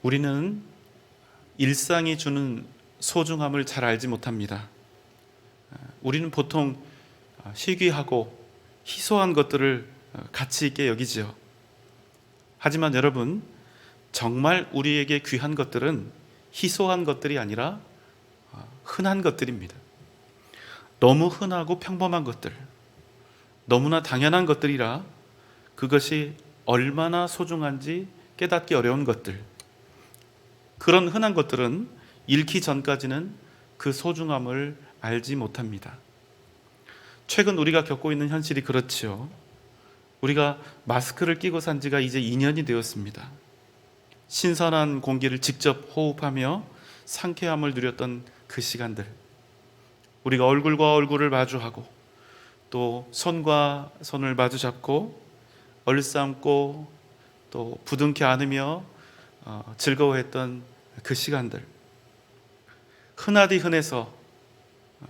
우리는 일상이 주는 소중함을 잘 알지 못합니다. 우리는 보통 희귀하고 희소한 것들을 가치 있게 여기지요. 하지만 여러분, 정말 우리에게 귀한 것들은 희소한 것들이 아니라 흔한 것들입니다. 너무 흔하고 평범한 것들, 너무나 당연한 것들이라 그것이 얼마나 소중한지 깨닫기 어려운 것들, 그런 흔한 것들은 잃기 전까지는 그 소중함을 알지 못합니다. 최근 우리가 겪고 있는 현실이 그렇지요. 우리가 마스크를 끼고 산 지가 이제 2년이 되었습니다. 신선한 공기를 직접 호흡하며 상쾌함을 누렸던 그 시간들, 우리가 얼굴과 얼굴을 마주하고 또 손과 손을 마주 잡고 얼싸안고 또 부둥켜 안으며 즐거워했던 그 시간들, 흔하디 흔해서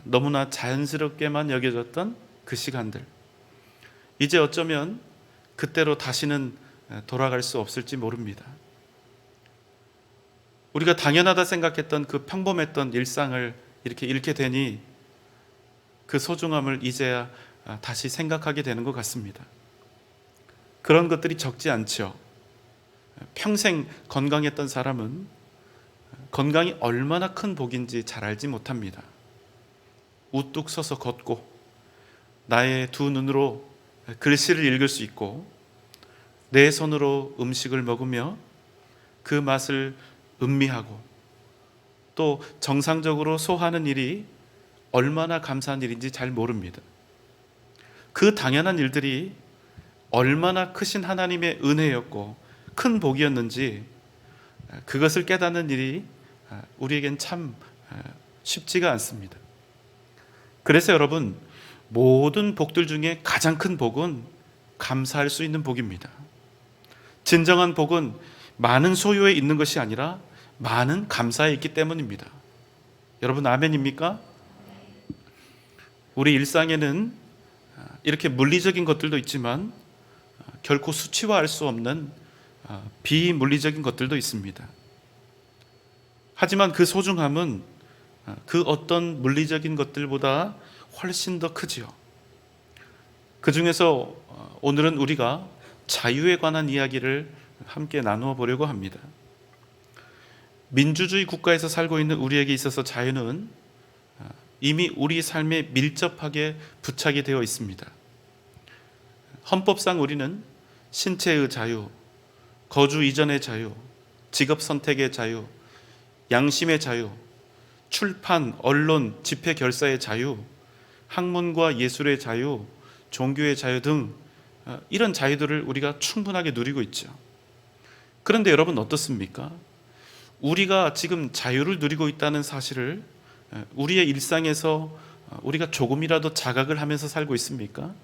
너무나 자연스럽게만 여겨졌던 그 시간들, 이제 어쩌면 그때로 다시는 돌아갈 수 없을지 모릅니다. 우리가 당연하다 생각했던 그 평범했던 일상을 이렇게 잃게 되니 그 소중함을 이제야 다시 생각하게 되는 것 같습니다. 그런 것들이 적지 않죠. 평생 건강했던 사람은 건강이 얼마나 큰 복인지 잘 알지 못합니다. 우뚝 서서 걷고 나의 두 눈으로 글씨를 읽을 수 있고 내 손으로 음식을 먹으며 그 맛을 음미하고 또 정상적으로 소화하는 일이 얼마나 감사한 일인지 잘 모릅니다. 그 당연한 일들이 얼마나 크신 하나님의 은혜였고 큰 복이었는지 그것을 깨닫는 일이 우리에겐 참 쉽지가 않습니다. 그래서 여러분, 모든 복들 중에 가장 큰 복은 감사할 수 있는 복입니다. 진정한 복은 많은 소유에 있는 것이 아니라 많은 감사에 있기 때문입니다. 여러분, 아멘입니까? 우리 일상에는 이렇게 물리적인 것들도 있지만 결코 수치화할 수 없는 비물리적인 것들도 있습니다. 하지만 그 소중함은 그 어떤 물리적인 것들보다 훨씬 더 크지요. 그 중에서 오늘은 우리가 자유에 관한 이야기를 함께 나누어 보려고 합니다. 민주주의 국가에서 살고 있는 우리에게 있어서 자유는 이미 우리 삶에 밀접하게 부착이 되어 있습니다. 헌법상 우리는 신체의 자유, 거주 이전의 자유, 직업 선택의 자유, 양심의 자유, 출판, 언론, 집회 결사의 자유, 학문과 예술의 자유, 종교의 자유 등 이런 자유들을 우리가 충분하게 누리고 있죠. 그런데 여러분, 어떻습니까? 우리가 지금 자유를 누리고 있다는 사실을 우리의 일상에서 우리가 조금이라도 자각을 하면서 살고 있습니까?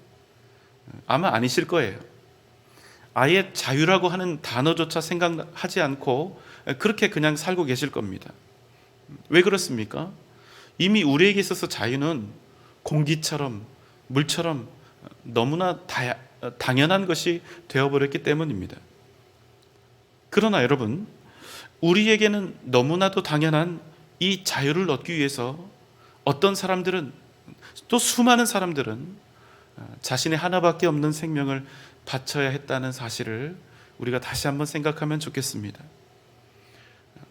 아마 아니실 거예요. 아예 자유라고 하는 단어조차 생각하지 않고 그렇게 그냥 살고 계실 겁니다. 왜 그렇습니까? 이미 우리에게 있어서 자유는 공기처럼 물처럼 너무나 당연한 것이 되어버렸기 때문입니다. 그러나 여러분, 우리에게는 너무나도 당연한 이 자유를 얻기 위해서 어떤 사람들은, 또 수많은 사람들은 자신의 하나밖에 없는 생명을 바쳐야 했다는 사실을 우리가 다시 한번 생각하면 좋겠습니다.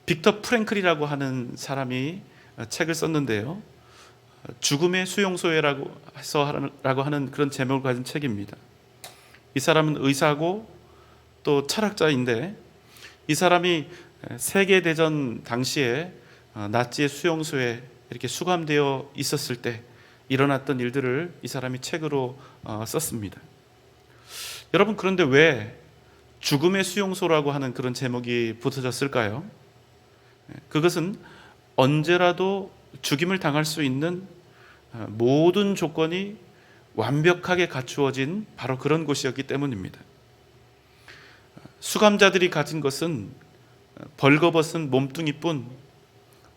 빅터 프랭클이라고 하는 사람이 책을 썼는데요, 죽음의 수용소에라고 하는 그런 제목을 가진 책입니다. 이 사람은 의사고 또 철학자인데, 이 사람이 세계대전 당시에 나치의 수용소에 이렇게 수감되어 있었을 때 일어났던 일들을 이 사람이 책으로 썼습니다. 여러분, 그런데 왜 죽음의 수용소라고 하는 그런 제목이 붙어졌을까요? 그것은 언제라도 죽임을 당할 수 있는 모든 조건이 완벽하게 갖추어진 바로 그런 곳이었기 때문입니다. 수감자들이 가진 것은 벌거벗은 몸뚱이뿐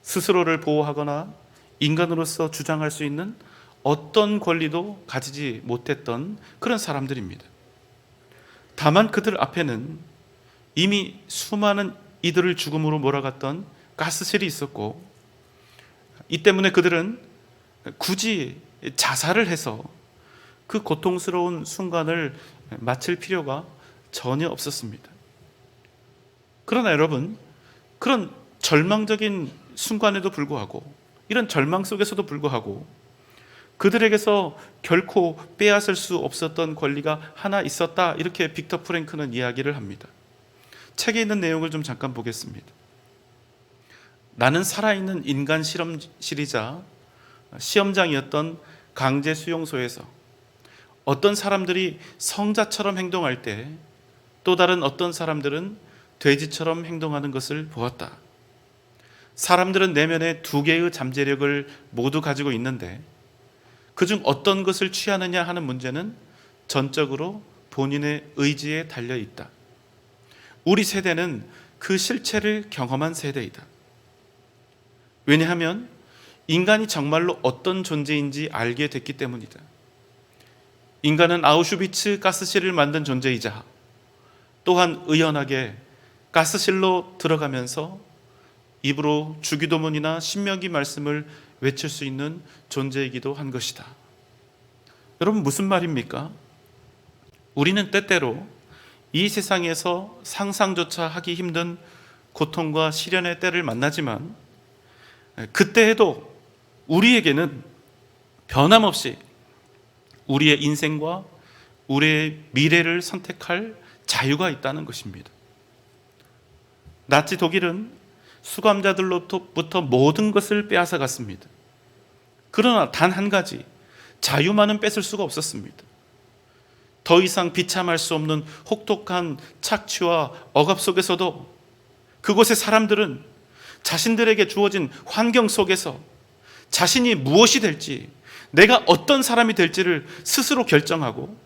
스스로를 보호하거나 인간으로서 주장할 수 있는 어떤 권리도 가지지 못했던 그런 사람들입니다. 다만 그들 앞에는 이미 수많은 이들을 죽음으로 몰아갔던 가스실이 있었고, 이 때문에 그들은 굳이 자살을 해서 그 고통스러운 순간을 마칠 필요가 전혀 없었습니다. 그러나 여러분, 그런 절망적인 순간에도 불구하고, 이런 절망 속에서도 불구하고 그들에게서 결코 빼앗을 수 없었던 권리가 하나 있었다, 이렇게 빅터 프랭크는 이야기를 합니다. 책에 있는 내용을 좀 잠깐 보겠습니다. 나는 살아있는 인간 실험실이자 시험장이었던 강제 수용소에서 어떤 사람들이 성자처럼 행동할 때 또 다른 어떤 사람들은 돼지처럼 행동하는 것을 보았다. 사람들은 내면에 두 개의 잠재력을 모두 가지고 있는데 그중 어떤 것을 취하느냐 하는 문제는 전적으로 본인의 의지에 달려 있다. 우리 세대는 그 실체를 경험한 세대이다. 왜냐하면 인간이 정말로 어떤 존재인지 알게 됐기 때문이다. 인간은 아우슈비츠 가스실을 만든 존재이자 또한 의연하게 가스실로 들어가면서 입으로 주기도문이나 신명기 말씀을 외칠 수 있는 존재이기도 한 것이다. 여러분, 무슨 말입니까? 우리는 때때로 이 세상에서 상상조차 하기 힘든 고통과 시련의 때를 만나지만 그때에도 우리에게는 변함없이 우리의 인생과 우리의 미래를 선택할 자유가 있다는 것입니다. 나치 독일은 수감자들로부터 모든 것을 빼앗아 갔습니다. 그러나 단 한 가지, 자유만은 뺏을 수가 없었습니다. 더 이상 비참할 수 없는 혹독한 착취와 억압 속에서도 그곳의 사람들은 자신들에게 주어진 환경 속에서 자신이 무엇이 될지, 내가 어떤 사람이 될지를 스스로 결정하고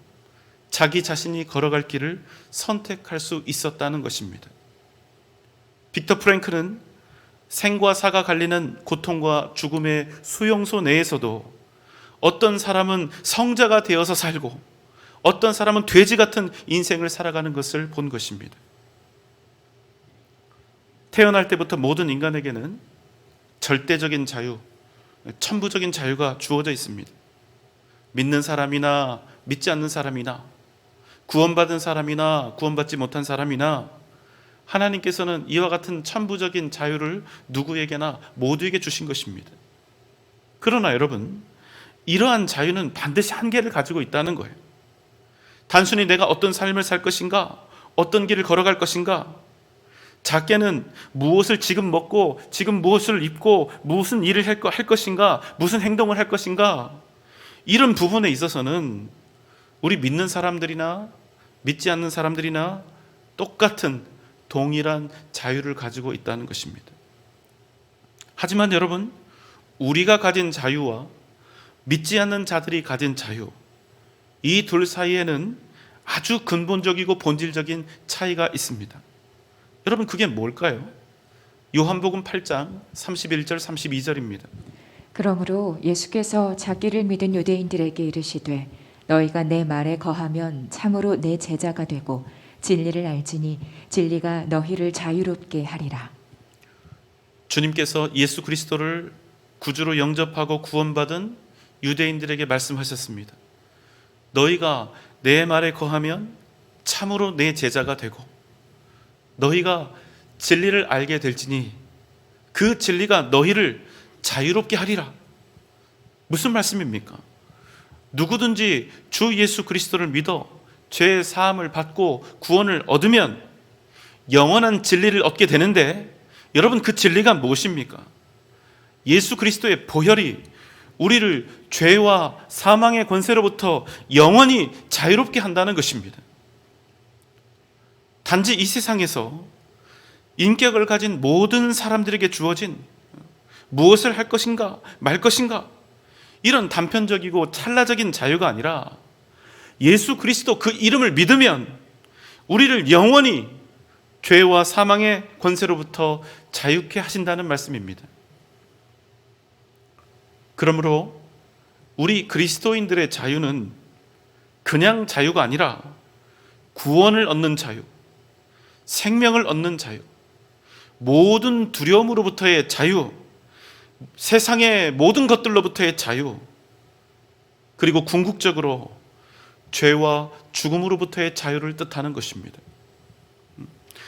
자기 자신이 걸어갈 길을 선택할 수 있었다는 것입니다. 빅터 프랭크는 생과 사가 갈리는 고통과 죽음의 수용소 내에서도 어떤 사람은 성자가 되어서 살고 어떤 사람은 돼지 같은 인생을 살아가는 것을 본 것입니다. 태어날 때부터 모든 인간에게는 절대적인 자유, 천부적인 자유가 주어져 있습니다. 믿는 사람이나 믿지 않는 사람이나 구원받은 사람이나 구원받지 못한 사람이나 하나님께서는 이와 같은 천부적인 자유를 누구에게나 모두에게 주신 것입니다. 그러나 여러분, 이러한 자유는 반드시 한계를 가지고 있다는 거예요. 단순히 내가 어떤 삶을 살 것인가, 어떤 길을 걸어갈 것인가, 작게는 무엇을 지금 먹고 지금 무엇을 입고 무슨 일을 할 것인가, 무슨 행동을 할 것인가, 이런 부분에 있어서는 우리 믿는 사람들이나 믿지 않는 사람들이나 똑같은 동일한 자유를 가지고 있다는 것입니다. 하지만 여러분, 우리가 가진 자유와 믿지 않는 자들이 가진 자유, 이 둘 사이에는 아주 근본적이고 본질적인 차이가 있습니다. 여러분, 그게 뭘까요? 요한복음 8장 31절 32절입니다. 그러므로 예수께서 자기를 믿은 유대인들에게 이르시되 너희가 내 말에 거하면 참으로 내 제자가 되고 진리를 알지니 진리가 너희를 자유롭게 하리라. 주님께서 예수 그리스도를 구주로 영접하고 구원받은 유대인들에게 말씀하셨습니다. 너희가 내 말에 거하면 참으로 내 제자가 되고 너희가 진리를 알게 될지니 그 진리가 너희를 자유롭게 하리라. 무슨 말씀입니까? 누구든지 주 예수 그리스도를 믿어 죄의 사함을 받고 구원을 얻으면 영원한 진리를 얻게 되는데, 여러분, 그 진리가 무엇입니까? 예수 그리스도의 보혈이 우리를 죄와 사망의 권세로부터 영원히 자유롭게 한다는 것입니다. 단지 이 세상에서 인격을 가진 모든 사람들에게 주어진 무엇을 할 것인가 말 것인가, 이런 단편적이고 찰나적인 자유가 아니라 예수 그리스도 그 이름을 믿으면 우리를 영원히 죄와 사망의 권세로부터 자유케 하신다는 말씀입니다. 그러므로 우리 그리스도인들의 자유는 그냥 자유가 아니라 구원을 얻는 자유, 생명을 얻는 자유, 모든 두려움으로부터의 자유, 세상의 모든 것들로부터의 자유, 그리고 궁극적으로 죄와 죽음으로부터의 자유를 뜻하는 것입니다.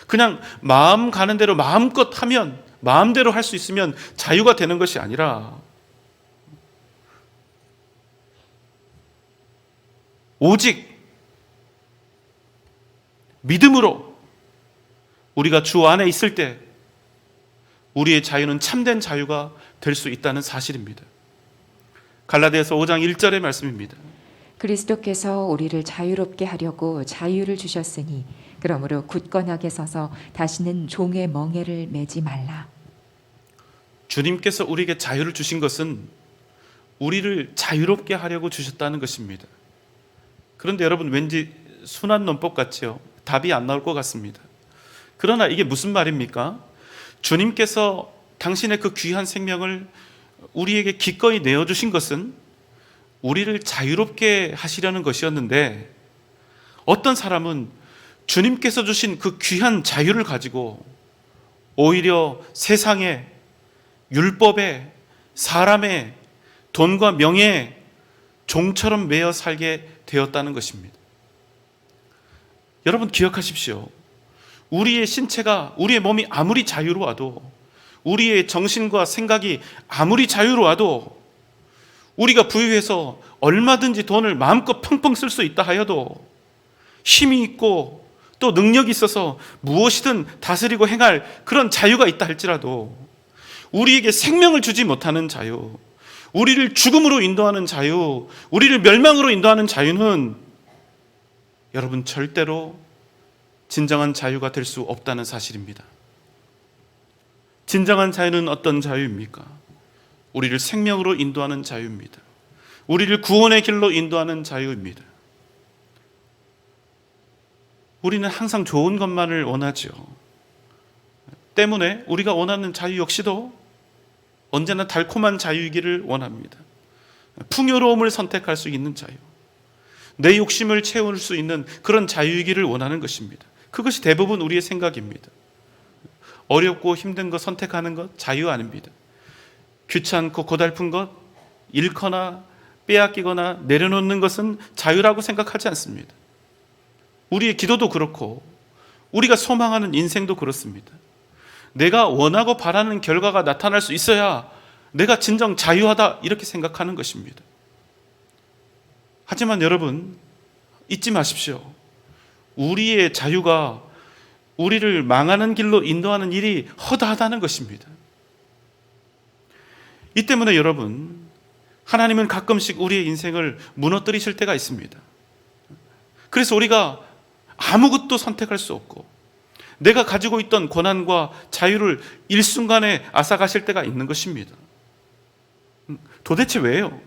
그냥 마음 가는 대로 마음껏 하면, 마음대로 할 수 있으면 자유가 되는 것이 아니라 오직 믿음으로 우리가 주 안에 있을 때 우리의 자유는 참된 자유가 될 수 있다는 사실입니다. 갈라디아서 5장 1절의 말씀입니다. 그리스도께서 우리를 자유롭게 하려고 자유를 주셨으니 그러므로 굳건하게 서서 다시는 종의 멍에를 매지 말라. 주님께서 우리에게 자유를 주신 것은 우리를 자유롭게 하려고 주셨다는 것입니다. 그런데 여러분, 왠지 순환 논법 같지요? 답이 안 나올 것 같습니다. 그러나 이게 무슨 말입니까? 주님께서 당신의 그 귀한 생명을 우리에게 기꺼이 내어주신 것은 우리를 자유롭게 하시려는 것이었는데, 어떤 사람은 주님께서 주신 그 귀한 자유를 가지고 오히려 세상에, 율법에, 사람의, 돈과 명예에 종처럼 매여 살게 되었다는 것입니다. 여러분 기억하십시오. 우리의 신체가, 우리의 몸이 아무리 자유로워도, 우리의 정신과 생각이 아무리 자유로워도, 우리가 부유해서 얼마든지 돈을 마음껏 펑펑 쓸 수 있다 하여도, 힘이 있고 또 능력이 있어서 무엇이든 다스리고 행할 그런 자유가 있다 할지라도, 우리에게 생명을 주지 못하는 자유, 우리를 죽음으로 인도하는 자유, 우리를 멸망으로 인도하는 자유는 여러분 절대로 진정한 자유가 될 수 없다는 사실입니다. 진정한 자유는 어떤 자유입니까? 우리를 생명으로 인도하는 자유입니다. 우리를 구원의 길로 인도하는 자유입니다. 우리는 항상 좋은 것만을 원하죠. 때문에 우리가 원하는 자유 역시도 언제나 달콤한 자유이기를 원합니다. 풍요로움을 선택할 수 있는 자유, 내 욕심을 채울 수 있는 그런 자유이기를 원하는 것입니다. 그것이 대부분 우리의 생각입니다. 어렵고 힘든 것 선택하는 것 자유 아닙니다. 귀찮고 고달픈 것 잃거나 빼앗기거나 내려놓는 것은 자유라고 생각하지 않습니다. 우리의 기도도 그렇고 우리가 소망하는 인생도 그렇습니다. 내가 원하고 바라는 결과가 나타날 수 있어야 내가 진정 자유하다, 이렇게 생각하는 것입니다. 하지만 여러분 잊지 마십시오. 우리의 자유가 우리를 망하는 길로 인도하는 일이 허다하다는 것입니다. 이 때문에 여러분, 하나님은 가끔씩 우리의 인생을 무너뜨리실 때가 있습니다. 그래서 우리가 아무것도 선택할 수 없고 내가 가지고 있던 권한과 자유를 일순간에 앗아가실 때가 있는 것입니다. 도대체 왜요?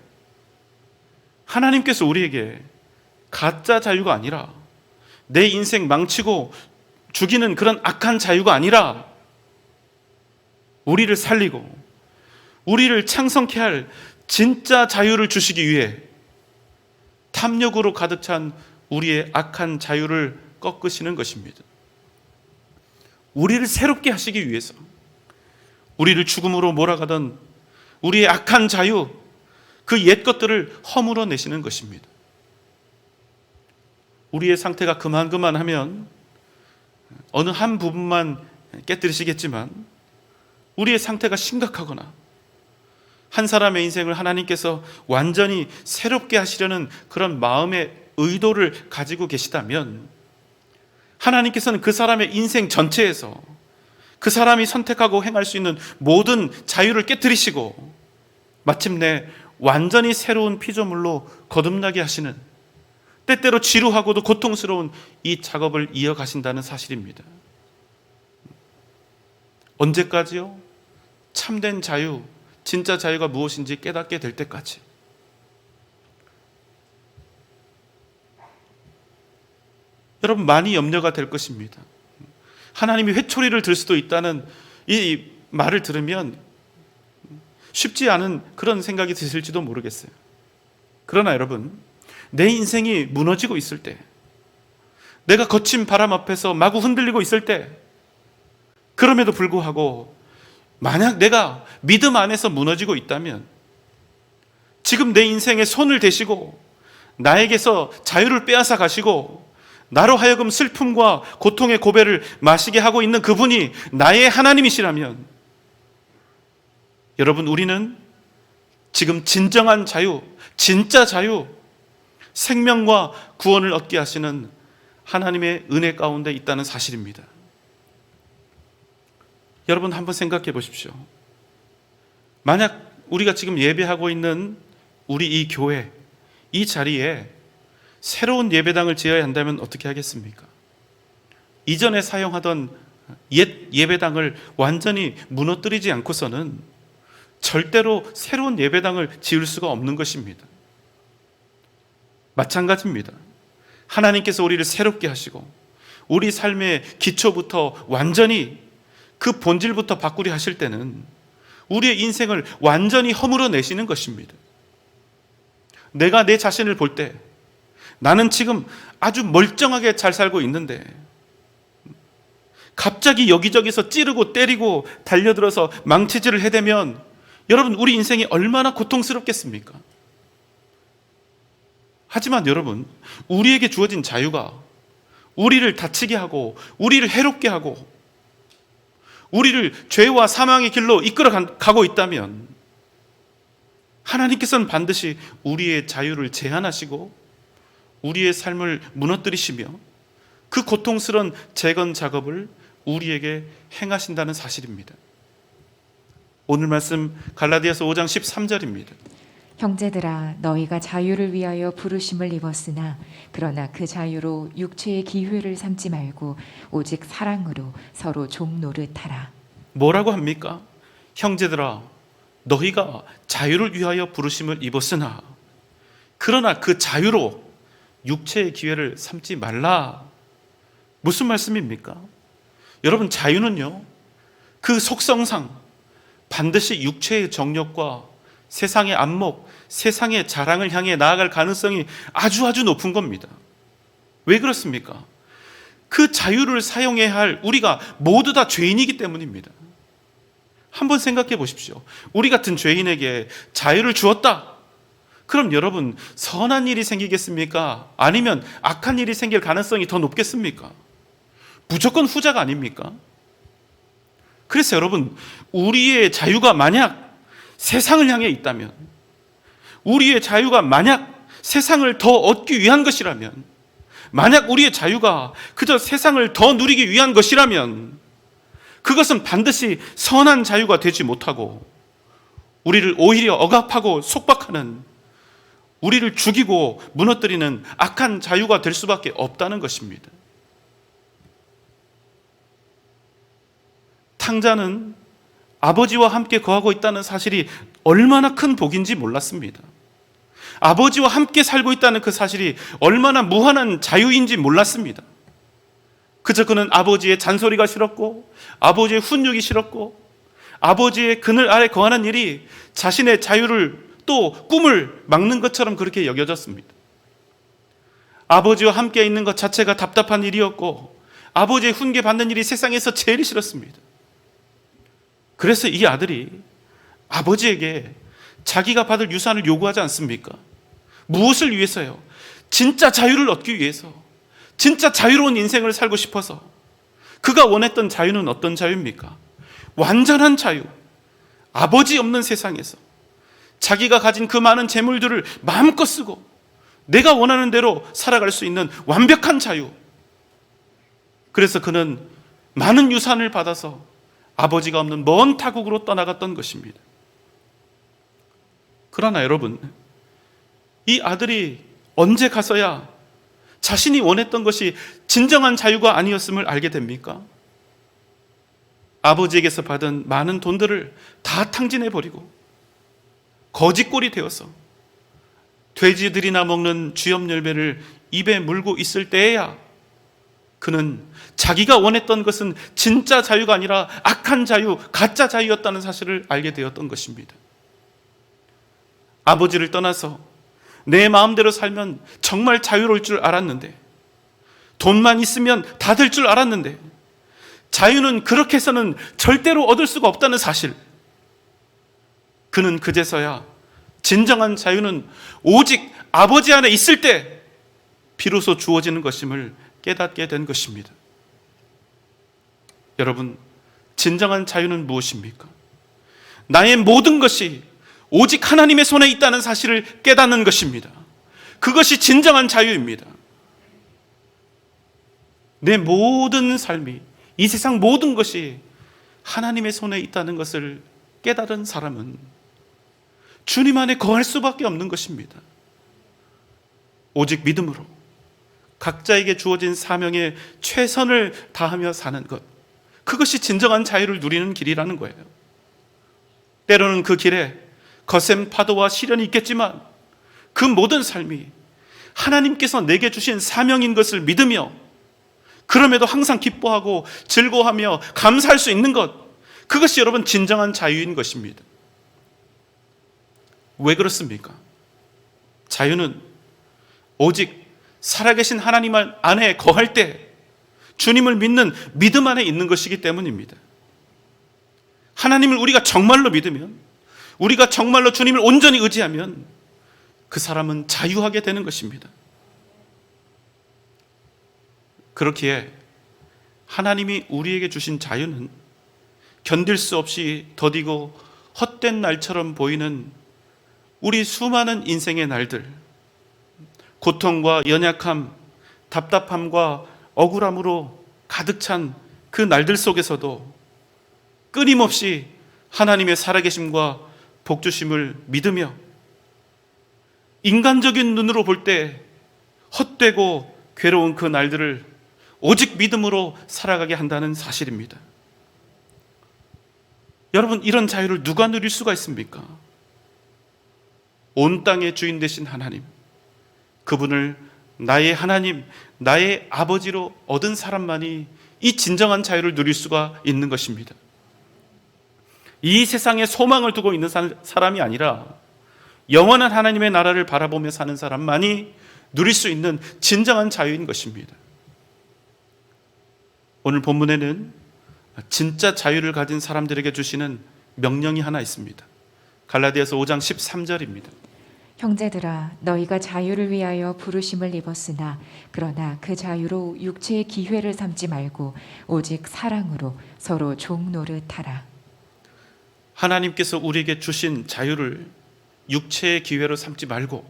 하나님께서 우리에게 가짜 자유가 아니라, 내 인생 망치고 죽이는 그런 악한 자유가 아니라, 우리를 살리고 우리를 창성케 할 진짜 자유를 주시기 위해 탐욕으로 가득 찬 우리의 악한 자유를 꺾으시는 것입니다. 우리를 새롭게 하시기 위해서, 우리를 죽음으로 몰아가던 우리의 악한 자유, 그 옛 것들을 허물어 내시는 것입니다. 우리의 상태가 그만하면 어느 한 부분만 깨뜨리시겠지만, 우리의 상태가 심각하거나 한 사람의 인생을 하나님께서 완전히 새롭게 하시려는 그런 마음의 의도를 가지고 계시다면, 하나님께서는 그 사람의 인생 전체에서 그 사람이 선택하고 행할 수 있는 모든 자유를 깨뜨리시고 마침내 완전히 새로운 피조물로 거듭나게 하시는, 때때로 지루하고도 고통스러운 이 작업을 이어가신다는 사실입니다. 언제까지요? 참된 자유, 진짜 자유가 무엇인지 깨닫게 될 때까지. 여러분, 많이 염려가 될 것입니다. 하나님이 회초리를 들 수도 있다는 이 말을 들으면 쉽지 않은 그런 생각이 드실지도 모르겠어요. 그러나 여러분, 내 인생이 무너지고 있을 때, 내가 거친 바람 앞에서 마구 흔들리고 있을 때, 그럼에도 불구하고 만약 내가 믿음 안에서 무너지고 있다면, 지금 내 인생에 손을 대시고 나에게서 자유를 빼앗아 가시고 나로 하여금 슬픔과 고통의 고배를 마시게 하고 있는 그분이 나의 하나님이시라면, 여러분, 우리는 지금 진정한 자유, 진짜 자유, 생명과 구원을 얻게 하시는 하나님의 은혜 가운데 있다는 사실입니다. 여러분, 한번 생각해 보십시오. 만약 우리가 지금 예배하고 있는 우리 이 교회, 이 자리에 새로운 예배당을 지어야 한다면 어떻게 하겠습니까? 이전에 사용하던 옛 예배당을 완전히 무너뜨리지 않고서는 절대로 새로운 예배당을 지을 수가 없는 것입니다. 마찬가지입니다. 하나님께서 우리를 새롭게 하시고 우리 삶의 기초부터 완전히 그 본질부터 바꾸려 하실 때는 우리의 인생을 완전히 허물어 내시는 것입니다. 내가 내 자신을 볼 때 나는 지금 아주 멀쩡하게 잘 살고 있는데 갑자기 여기저기서 찌르고 때리고 달려들어서 망치질을 해대면 여러분, 우리 인생이 얼마나 고통스럽겠습니까? 하지만 여러분, 우리에게 주어진 자유가 우리를 다치게 하고 우리를 해롭게 하고 우리를 죄와 사망의 길로 이끌어 가고 있다면 하나님께서는 반드시 우리의 자유를 제한하시고 우리의 삶을 무너뜨리시며 그 고통스러운 재건 작업을 우리에게 행하신다는 사실입니다. 오늘 말씀 갈라디아서 5장 13절입니다. 형제들아, 너희가 자유를 위하여 부르심을 입었으나 그러나 그 자유로 육체의 기회를 삼지 말고 오직 사랑으로 서로 종 노릇하라. 뭐라고 합니까? 형제들아, 너희가 자유를 위하여 부르심을 입었으나 그러나 그 자유로 육체의 기회를 삼지 말라. 무슨 말씀입니까? 여러분, 자유는요, 그 속성상 반드시 육체의 정욕과 세상의 안목, 세상의 자랑을 향해 나아갈 가능성이 아주 높은 겁니다. 왜 그렇습니까? 그 자유를 사용해야 할 우리가 모두 다 죄인이기 때문입니다. 한번 생각해 보십시오. 우리 같은 죄인에게 자유를 주었다. 그럼 여러분, 선한 일이 생기겠습니까? 아니면 악한 일이 생길 가능성이 더 높겠습니까? 무조건 후자가 아닙니까? 그래서 여러분, 우리의 자유가 만약 세상을 향해 있다면, 우리의 자유가 만약 세상을 더 얻기 위한 것이라면, 만약 우리의 자유가 그저 세상을 더 누리기 위한 것이라면 그것은 반드시 선한 자유가 되지 못하고 우리를 오히려 억압하고 속박하는, 우리를 죽이고 무너뜨리는 악한 자유가 될 수밖에 없다는 것입니다. 탕자는 아버지와 함께 거하고 있다는 사실이 얼마나 큰 복인지 몰랐습니다. 아버지와 함께 살고 있다는 그 사실이 얼마나 무한한 자유인지 몰랐습니다. 그저 그는 아버지의 잔소리가 싫었고 아버지의 훈육이 싫었고 아버지의 그늘 아래 거하는 일이 자신의 자유를 또 꿈을 막는 것처럼 그렇게 여겨졌습니다. 아버지와 함께 있는 것 자체가 답답한 일이었고 아버지의 훈계 받는 일이 세상에서 제일 싫었습니다. 그래서 이 아들이 아버지에게 자기가 받을 유산을 요구하지 않습니까? 무엇을 위해서요? 진짜 자유를 얻기 위해서, 진짜 자유로운 인생을 살고 싶어서. 그가 원했던 자유는 어떤 자유입니까? 완전한 자유. 아버지 없는 세상에서 자기가 가진 그 많은 재물들을 마음껏 쓰고 내가 원하는 대로 살아갈 수 있는 완벽한 자유. 그래서 그는 많은 유산을 받아서 아버지가 없는 먼 타국으로 떠나갔던 것입니다. 그러나 여러분, 이 아들이 언제 가서야 자신이 원했던 것이 진정한 자유가 아니었음을 알게 됩니까? 아버지에게서 받은 많은 돈들을 다 탕진해버리고 거지꼴이 되어서 돼지들이나 먹는 쥐염 열매를 입에 물고 있을 때에야 그는 자기가 원했던 것은 진짜 자유가 아니라 악한 자유, 가짜 자유였다는 사실을 알게 되었던 것입니다. 아버지를 떠나서 내 마음대로 살면 정말 자유로울 줄 알았는데, 돈만 있으면 다 될 줄 알았는데, 자유는 그렇게 해서는 절대로 얻을 수가 없다는 사실, 그는 그제서야 진정한 자유는 오직 아버지 안에 있을 때 비로소 주어지는 것임을 깨닫게 된 것입니다. 여러분, 진정한 자유는 무엇입니까? 나의 모든 것이 오직 하나님의 손에 있다는 사실을 깨닫는 것입니다. 그것이 진정한 자유입니다. 내 모든 삶이, 이 세상 모든 것이 하나님의 손에 있다는 것을 깨달은 사람은 주님 안에 거할 수밖에 없는 것입니다. 오직 믿음으로 각자에게 주어진 사명에 최선을 다하며 사는 것, 그것이 진정한 자유를 누리는 길이라는 거예요. 때로는 그 길에 거센 파도와 시련이 있겠지만 그 모든 삶이 하나님께서 내게 주신 사명인 것을 믿으며, 그럼에도 항상 기뻐하고 즐거워하며 감사할 수 있는 것, 그것이 여러분 진정한 자유인 것입니다. 왜 그렇습니까? 자유는 오직 살아계신 하나님 안에 거할 때 주님을 믿는 믿음 안에 있는 것이기 때문입니다. 하나님을 우리가 정말로 믿으면, 우리가 정말로 주님을 온전히 의지하면 그 사람은 자유하게 되는 것입니다. 그렇기에 하나님이 우리에게 주신 자유는 견딜 수 없이 더디고 헛된 날처럼 보이는 우리 수많은 인생의 날들, 고통과 연약함, 답답함과 억울함으로 가득 찬 그 날들 속에서도 끊임없이 하나님의 살아계심과 복주심을 믿으며 인간적인 눈으로 볼 때 헛되고 괴로운 그 날들을 오직 믿음으로 살아가게 한다는 사실입니다. 여러분, 이런 자유를 누가 누릴 수가 있습니까? 온 땅의 주인 되신 하나님, 그분을 나의 하나님, 나의 아버지로 얻은 사람만이 이 진정한 자유를 누릴 수가 있는 것입니다. 이 세상에 소망을 두고 있는 사람이 아니라 영원한 하나님의 나라를 바라보며 사는 사람만이 누릴 수 있는 진정한 자유인 것입니다. 오늘 본문에는 진짜 자유를 가진 사람들에게 주시는 명령이 하나 있습니다. 갈라디아서 5장 13절입니다. 형제들아, 너희가 자유를 위하여 부르심을 입었으나 그러나 그 자유로 육체의 기회를 삼지 말고 오직 사랑으로 서로 종 노릇하라. 하나님께서 우리에게 주신 자유를 육체의 기회로 삼지 말고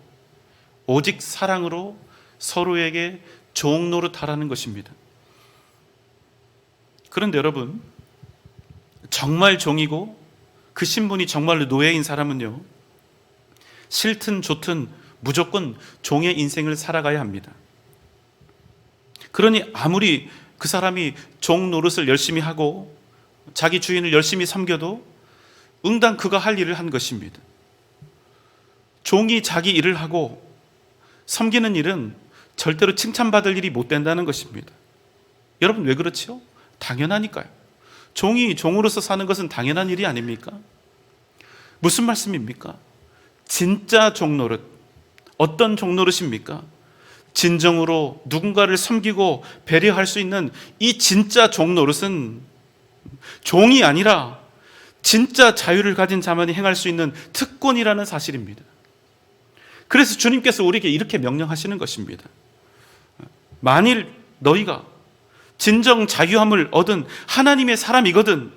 오직 사랑으로 서로에게 종 노릇하라는 것입니다. 그런데 여러분, 정말 종이고 그 신분이 정말로 노예인 사람은요, 싫든 좋든 무조건 종의 인생을 살아가야 합니다. 그러니 아무리 그 사람이 종 노릇을 열심히 하고 자기 주인을 열심히 섬겨도 응당 그가 할 일을 한 것입니다. 종이 자기 일을 하고 섬기는 일은 절대로 칭찬받을 일이 못 된다는 것입니다. 여러분, 왜 그렇지요? 당연하니까요. 종이 종으로서 사는 것은 당연한 일이 아닙니까? 무슨 말씀입니까? 진짜 종노릇, 어떤 종노릇입니까? 진정으로 누군가를 섬기고 배려할 수 있는 이 진짜 종노릇은 종이 아니라 진짜 자유를 가진 자만이 행할 수 있는 특권이라는 사실입니다. 그래서 주님께서 우리에게 이렇게 명령하시는 것입니다. 만일 너희가 진정 자유함을 얻은 하나님의 사람이거든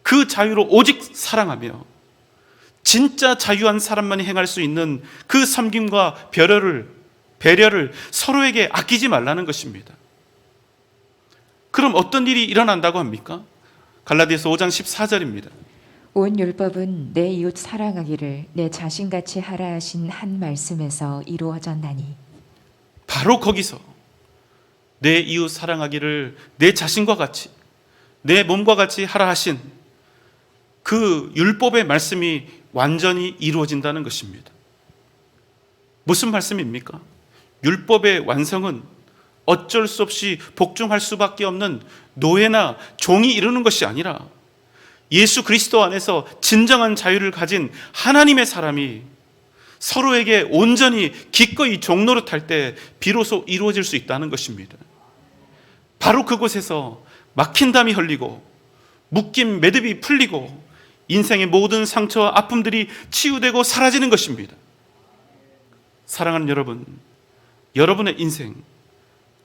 그 자유로 오직 사랑하며 진짜 자유한 사람만이 행할 수 있는 그 섬김과 배려를 서로에게 아끼지 말라는 것입니다. 그럼 어떤 일이 일어난다고 합니까? 갈라디아서 5장 14절입니다. 온 율법은 내 이웃 사랑하기를 내 자신같이 하라 하신 한 말씀에서 이루어졌나니. 바로 거기서 내 이웃 사랑하기를 내 자신과 같이, 내 몸과 같이 하라 하신 그 율법의 말씀이 완전히 이루어진다는 것입니다. 무슨 말씀입니까? 율법의 완성은 어쩔 수 없이 복종할 수밖에 없는 노예나 종이 이루는 것이 아니라 예수 그리스도 안에서 진정한 자유를 가진 하나님의 사람이 서로에게 온전히 기꺼이 종노릇할 때 비로소 이루어질 수 있다는 것입니다. 바로 그곳에서 막힌 담이 흘리고 묶인 매듭이 풀리고 인생의 모든 상처와 아픔들이 치유되고 사라지는 것입니다. 사랑하는 여러분, 여러분의 인생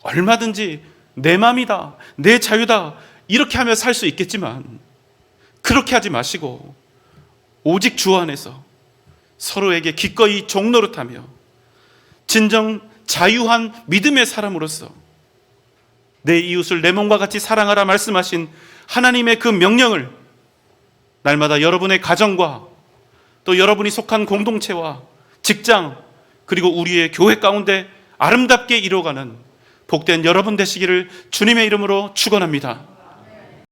얼마든지 내 맘이다, 내 자유다 이렇게 하며 살 수 있겠지만 그렇게 하지 마시고 오직 주 안에서 서로에게 기꺼이 종노릇하며 진정 자유한 믿음의 사람으로서 내 이웃을 내 몸과 같이 사랑하라 말씀하신 하나님의 그 명령을 날마다 여러분의 가정과 또 여러분이 속한 공동체와 직장 그리고 우리의 교회 가운데 아름답게 이루어가는 복된 여러분 되시기를 주님의 이름으로 축원합니다.